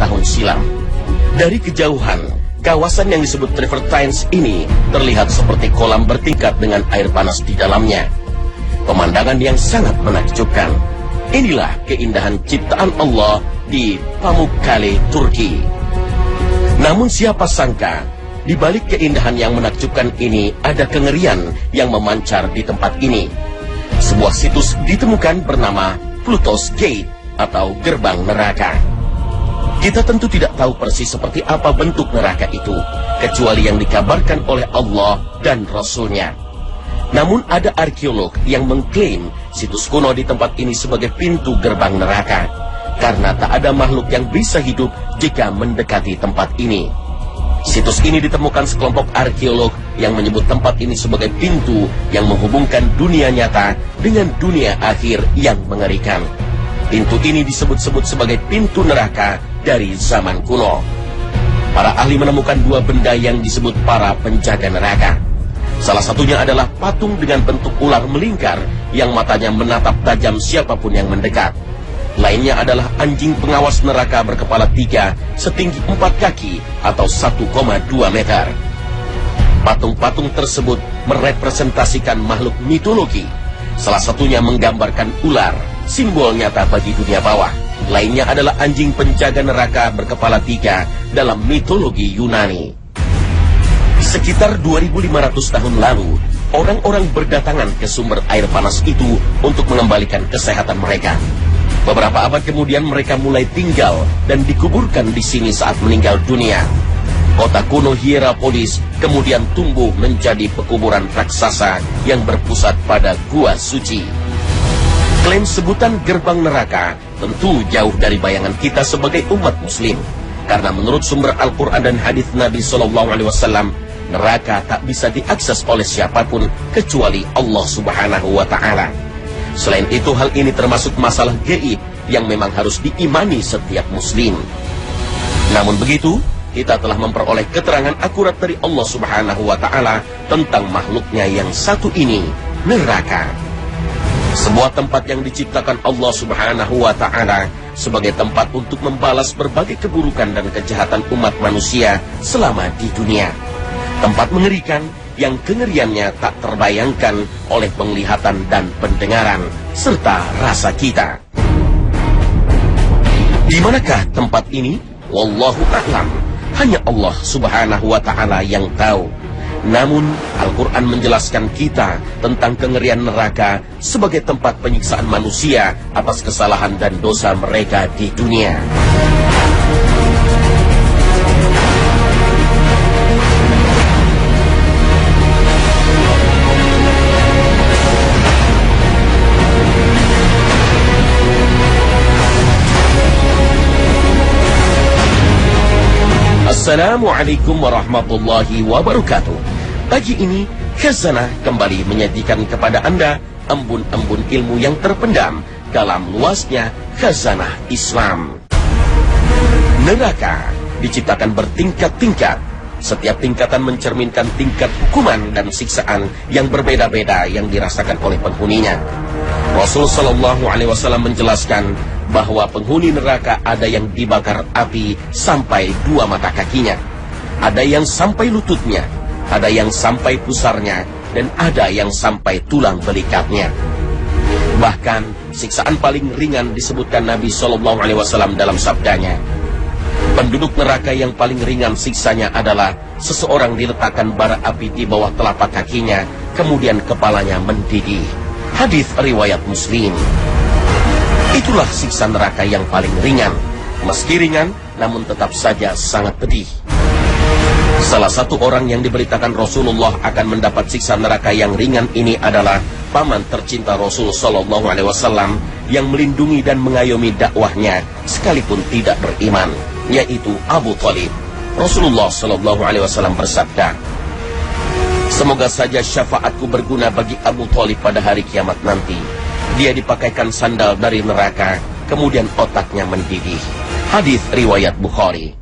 tahun silam. Dari kejauhan, kawasan yang disebut Travertines ini terlihat seperti kolam bertingkat dengan air panas di dalamnya. Pemandangan yang sangat menakjubkan. Inilah keindahan ciptaan Allah di Pamukkale, Turki. Namun siapa sangka, di balik keindahan yang menakjubkan ini ada kengerian yang memancar di tempat ini. Sebuah situs ditemukan bernama Pluto's Gate atau gerbang neraka. Kita tentu tidak tahu persis seperti apa bentuk neraka itu, kecuali yang dikabarkan oleh Allah dan Rasul-Nya. Namun ada arkeolog yang mengklaim situs kuno di tempat ini sebagai pintu gerbang neraka, karena tak ada makhluk yang bisa hidup jika mendekati tempat ini. Situs ini ditemukan sekelompok arkeolog yang menyebut tempat ini sebagai pintu yang menghubungkan dunia nyata dengan dunia akhir yang mengerikan. Pintu ini disebut-sebut sebagai pintu neraka dari zaman kuno. Para ahli menemukan dua benda yang disebut para penjaga neraka. Salah satunya adalah patung dengan bentuk ular melingkar yang matanya menatap tajam siapapun yang mendekat. Lainnya adalah anjing pengawas neraka berkepala 3 setinggi 4 kaki atau 1,2 meter. Patung-patung tersebut merepresentasikan makhluk mitologi. Salah satunya menggambarkan ular, simbol nyata bagi dunia bawah. Lainnya adalah anjing penjaga neraka berkepala 3 dalam mitologi Yunani. Sekitar 2500 tahun lalu, orang-orang berdatangan ke sumber air panas itu untuk mengembalikan kesehatan mereka. Beberapa abad kemudian mereka mulai tinggal dan dikuburkan di sini saat meninggal dunia. Kota kuno Hierapolis kemudian tumbuh menjadi pekuburan raksasa yang berpusat pada gua suci. Klaim sebutan gerbang neraka tentu jauh dari bayangan kita sebagai umat muslim. Karena menurut sumber Al-Quran dan hadis Nabi SAW, neraka tak bisa diakses oleh siapapun kecuali Allah Subhanahu wa Ta'ala. Selain itu, hal ini termasuk masalah gaib yang memang harus diimani setiap muslim. Namun begitu, kita telah memperoleh keterangan akurat dari Allah Subhanahu wa Ta'ala tentang makhluknya yang satu ini, neraka. Sebuah tempat yang diciptakan Allah Subhanahu wa Ta'ala sebagai tempat untuk membalas berbagai keburukan dan kejahatan umat manusia selama di dunia. Tempat mengerikan yang kengeriannya tak terbayangkan oleh penglihatan dan pendengaran serta rasa kita. Di manakah tempat ini? Wallahu a'lam. Hanya Allah Subhanahu wa Ta'ala yang tahu. Namun Al-Quran menjelaskan kita tentang kengerian neraka sebagai tempat penyiksaan manusia atas kesalahan dan dosa mereka di dunia. Assalamualaikum warahmatullahi wabarakatuh. Pagi ini, Khazanah kembali menyajikan kepada Anda embun-embun ilmu yang terpendam dalam luasnya Khazanah Islam. Neraka diciptakan bertingkat-tingkat. Setiap tingkatan mencerminkan tingkat hukuman dan siksaan yang berbeda-beda yang dirasakan oleh penghuninya. Rasul Shallallahu Alaihi Wasallam menjelaskan bahwa penghuni neraka ada yang dibakar api sampai 2 mata kakinya, ada yang sampai lututnya, ada yang sampai pusarnya, dan ada yang sampai tulang belikatnya. Bahkan siksaan paling ringan disebutkan Nabi Shallallahu Alaihi Wasallam dalam sabdanya, penduduk neraka yang paling ringan siksanya adalah seseorang diletakkan bara api di bawah telapak kakinya, kemudian kepalanya mendidih. Hadis riwayat Muslim. Itulah siksa neraka yang paling ringan. Meski ringan, namun tetap saja sangat pedih. Salah satu orang yang diberitakan Rasulullah akan mendapat siksa neraka yang ringan ini adalah paman tercinta Rasul Shallallahu Alaihi Wasallam yang melindungi dan mengayomi dakwahnya sekalipun tidak beriman, yaitu Abu Thalib. Rasulullah Shallallahu Alaihi Wasallam bersabda, "Semoga saja syafaatku berguna bagi Abu Thalib pada hari kiamat nanti. Dia dipakaikan sandal dari neraka, kemudian otaknya mendidih." Hadis riwayat Bukhari.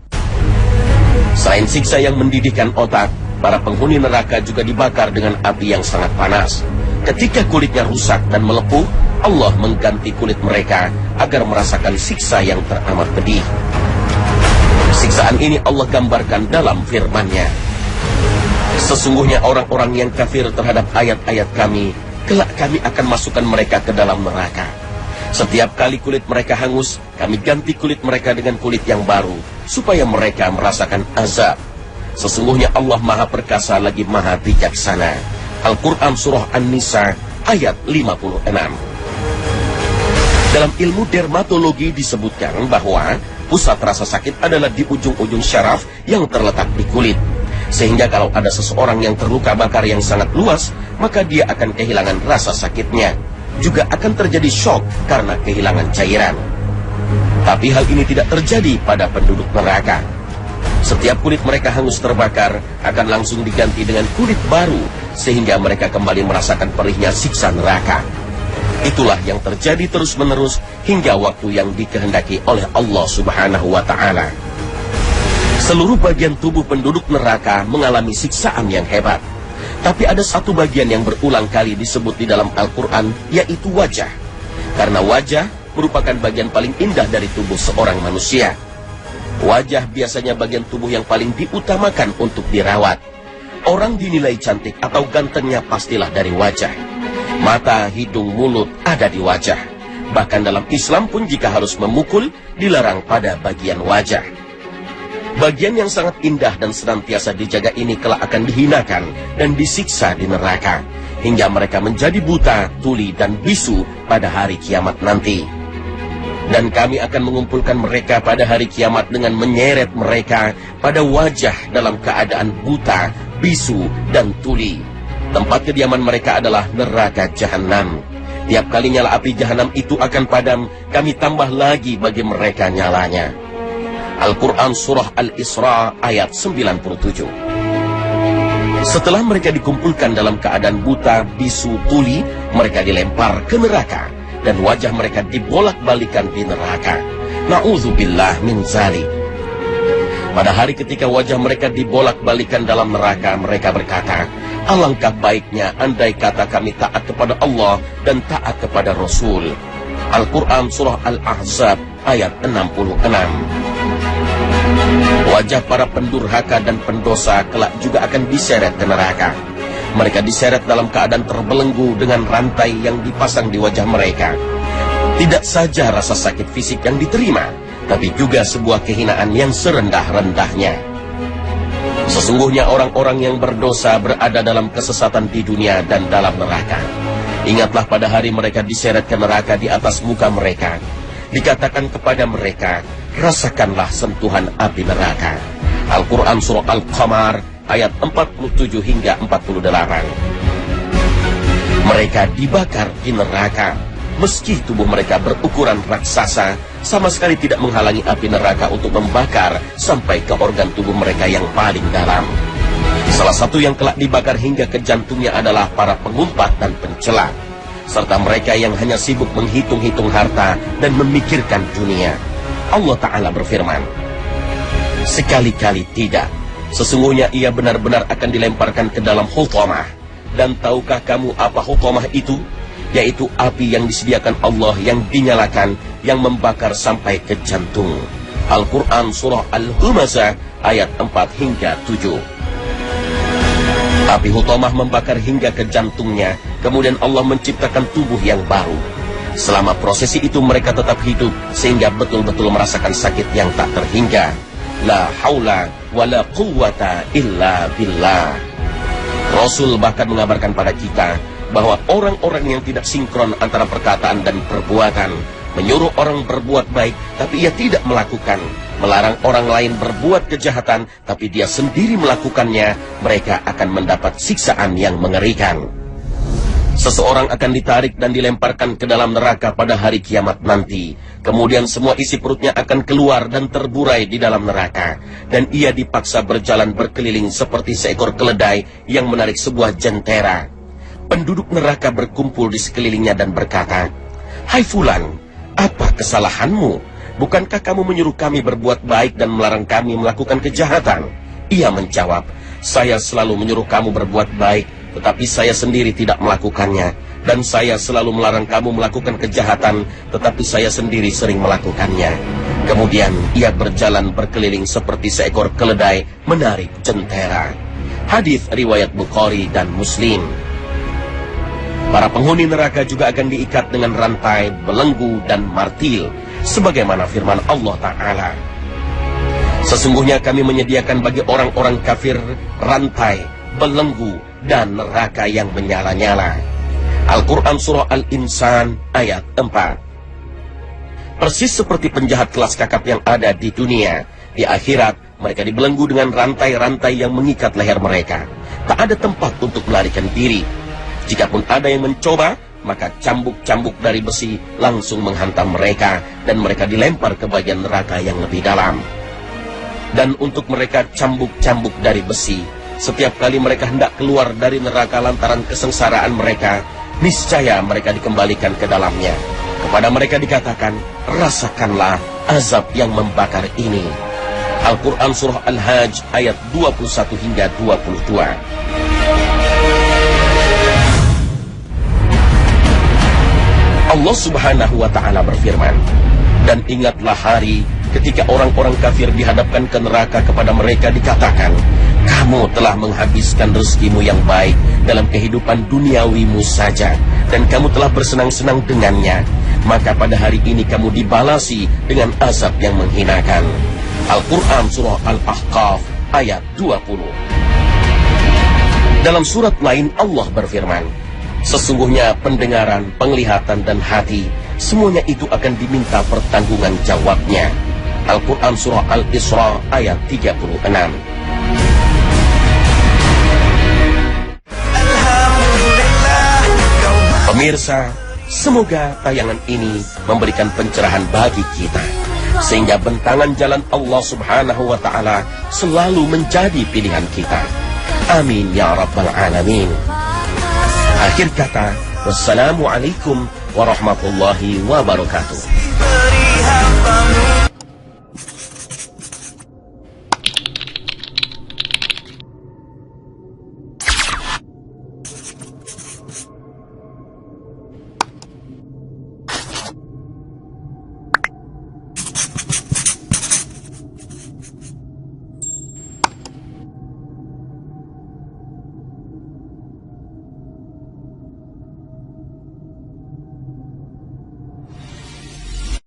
Selain siksa yang mendidihkan otak, para penghuni neraka juga dibakar dengan api yang sangat panas. Ketika kulitnya rusak dan melepuh, Allah mengganti kulit mereka agar merasakan siksa yang teramat pedih. Perasaan ini Allah gambarkan dalam firman-Nya. Sesungguhnya orang-orang yang kafir terhadap ayat-ayat kami, kelak kami akan masukkan mereka ke dalam neraka. Setiap kali kulit mereka hangus, kami ganti kulit mereka dengan kulit yang baru, supaya mereka merasakan azab. Sesungguhnya Allah Maha Perkasa lagi Maha Bijaksana. Al-Quran Surah An-Nisa ayat 56. Dalam ilmu dermatologi disebutkan bahwa pusat rasa sakit adalah di ujung-ujung syaraf yang terletak di kulit. Sehingga kalau ada seseorang yang terluka bakar yang sangat luas, maka dia akan kehilangan rasa sakitnya. Juga akan terjadi shock karena kehilangan cairan. Tapi hal ini tidak terjadi pada penduduk neraka. Setiap kulit mereka hangus terbakar akan langsung diganti dengan kulit baru, sehingga mereka kembali merasakan perihnya siksa neraka. Itulah yang terjadi terus-menerus hingga waktu yang dikehendaki oleh Allah Subhanahu wa Ta'ala. Seluruh bagian tubuh penduduk neraka mengalami siksaan yang hebat. Tapi ada satu bagian yang berulang kali disebut di dalam Al-Quran, yaitu wajah. Karena wajah merupakan bagian paling indah dari tubuh seorang manusia. Wajah biasanya bagian tubuh yang paling diutamakan untuk dirawat. Orang dinilai cantik atau gantengnya pastilah dari wajah. Mata, hidung, mulut ada di wajah. Bahkan dalam Islam pun jika harus memukul, dilarang pada bagian wajah. Bagian yang sangat indah dan senantiasa dijaga ini kelak akan dihinakan dan disiksa di neraka, hingga mereka menjadi buta, tuli, dan bisu pada hari kiamat nanti. Dan kami akan mengumpulkan mereka pada hari kiamat dengan menyeret mereka pada wajah dalam keadaan buta, bisu, dan tuli. Tempat kediaman mereka adalah neraka jahanam. Tiap kali nyala api jahanam itu akan padam, kami tambah lagi bagi mereka nyalanya. Al-Quran Surah Al-Isra ayat 97. Setelah mereka dikumpulkan dalam keadaan buta, bisu, tuli, mereka dilempar ke neraka dan wajah mereka dibolak-balikan di neraka. Na'udzubillah min zalik. Pada hari ketika wajah mereka dibolak-balikan dalam neraka, mereka berkata, alangkah baiknya andai kata kami taat kepada Allah dan taat kepada Rasul. Al-Quran Surah Al-Ahzab ayat 66. Wajah para pendurhaka dan pendosa kelak juga akan diseret ke neraka. Mereka diseret dalam keadaan terbelenggu dengan rantai yang dipasang di wajah mereka. Tidak saja rasa sakit fisik yang diterima, tapi juga sebuah kehinaan yang serendah-rendahnya. Sesungguhnya orang-orang yang berdosa berada dalam kesesatan di dunia dan dalam neraka. Ingatlah pada hari mereka diseret ke neraka di atas muka mereka. Dikatakan kepada mereka, rasakanlah sentuhan api neraka. Al-Quran Surah Al-Qamar ayat 47 hingga 48. Mereka dibakar di neraka. Meski tubuh mereka berukuran raksasa, sama sekali tidak menghalangi api neraka untuk membakar sampai ke organ tubuh mereka yang paling dalam. Salah satu yang kelak dibakar hingga ke jantungnya adalah para pengumpat dan pencela, serta mereka yang hanya sibuk menghitung-hitung harta dan memikirkan dunia. Allah Ta'ala berfirman, sekali-kali tidak, sesungguhnya ia benar-benar akan dilemparkan ke dalam hutamah. Dan tahukah kamu apa hutamah itu? Yaitu api yang disediakan Allah yang dinyalakan, yang membakar sampai ke jantung. Al-Quran Surah Al-Humazah ayat 4 hingga 7. Api hutamah membakar hingga ke jantungnya, kemudian Allah menciptakan tubuh yang baru. Selama prosesi itu mereka tetap hidup, sehingga betul-betul merasakan sakit yang tak terhingga. La haula wa la quwwata illa billah. Rasul bahkan mengabarkan pada kita bahwa orang-orang yang tidak sinkron antara perkataan dan perbuatan, menyuruh orang berbuat baik tapi ia tidak melakukan, melarang orang lain berbuat kejahatan tapi dia sendiri melakukannya, mereka akan mendapat siksaan yang mengerikan. Seseorang akan ditarik dan dilemparkan ke dalam neraka pada hari kiamat nanti. Kemudian semua isi perutnya akan keluar dan terburai di dalam neraka. Dan ia dipaksa berjalan berkeliling seperti seekor keledai yang menarik sebuah jentera. Penduduk neraka berkumpul di sekelilingnya dan berkata, hai fulan, apa kesalahanmu? Bukankah kamu menyuruh kami berbuat baik dan melarang kami melakukan kejahatan? Ia menjawab, saya selalu menyuruh kamu berbuat baik, tetapi saya sendiri tidak melakukannya. Dan saya selalu melarang kamu melakukan kejahatan, tetapi saya sendiri sering melakukannya. Kemudian ia berjalan berkeliling seperti seekor keledai menarik jentera. Hadis riwayat Bukhari dan Muslim. Para penghuni neraka juga akan diikat dengan rantai, belenggu, dan martil, sebagaimana firman Allah Ta'ala. Sesungguhnya kami menyediakan bagi orang-orang kafir rantai, belenggu, dan neraka yang menyala-nyala. Al-Quran Surah Al-Insan ayat 4. Persis seperti penjahat kelas kakap yang ada di dunia, di akhirat mereka dibelenggu dengan rantai-rantai yang mengikat leher mereka. Tak ada tempat untuk melarikan diri. Jikapun ada yang mencoba, maka cambuk-cambuk dari besi langsung menghantam mereka, dan mereka dilempar ke bagian neraka yang lebih dalam. Dan untuk mereka cambuk-cambuk dari besi, setiap kali mereka hendak keluar dari neraka lantaran kesengsaraan mereka, niscaya mereka dikembalikan ke dalamnya. Kepada mereka dikatakan, rasakanlah azab yang membakar ini. Al-Quran Surah Al-Hajj ayat 21 hingga 22. Allah Subhanahu wa Ta'ala berfirman, dan ingatlah hari ketika orang-orang kafir dihadapkan ke neraka, kepada mereka dikatakan, kamu telah menghabiskan rezekimu yang baik dalam kehidupan duniawimu saja, dan kamu telah bersenang-senang dengannya. Maka pada hari ini kamu dibalasi dengan azab yang menghinakan. Al-Quran Surah Al-Ahqaf ayat 20. Dalam surat lain Allah berfirman, sesungguhnya pendengaran, penglihatan, dan hati, semuanya itu akan diminta pertanggungan jawabnya. Al-Quran Surah Al-Isra ayat 36. Pemirsa, semoga tayangan ini memberikan pencerahan bagi kita, sehingga bentangan jalan Allah Subhanahu wa Ta'ala selalu menjadi pilihan kita. Amin ya Rabbal Alamin. Akhir kata, wassalamualaikum warahmatullahi wabarakatuh.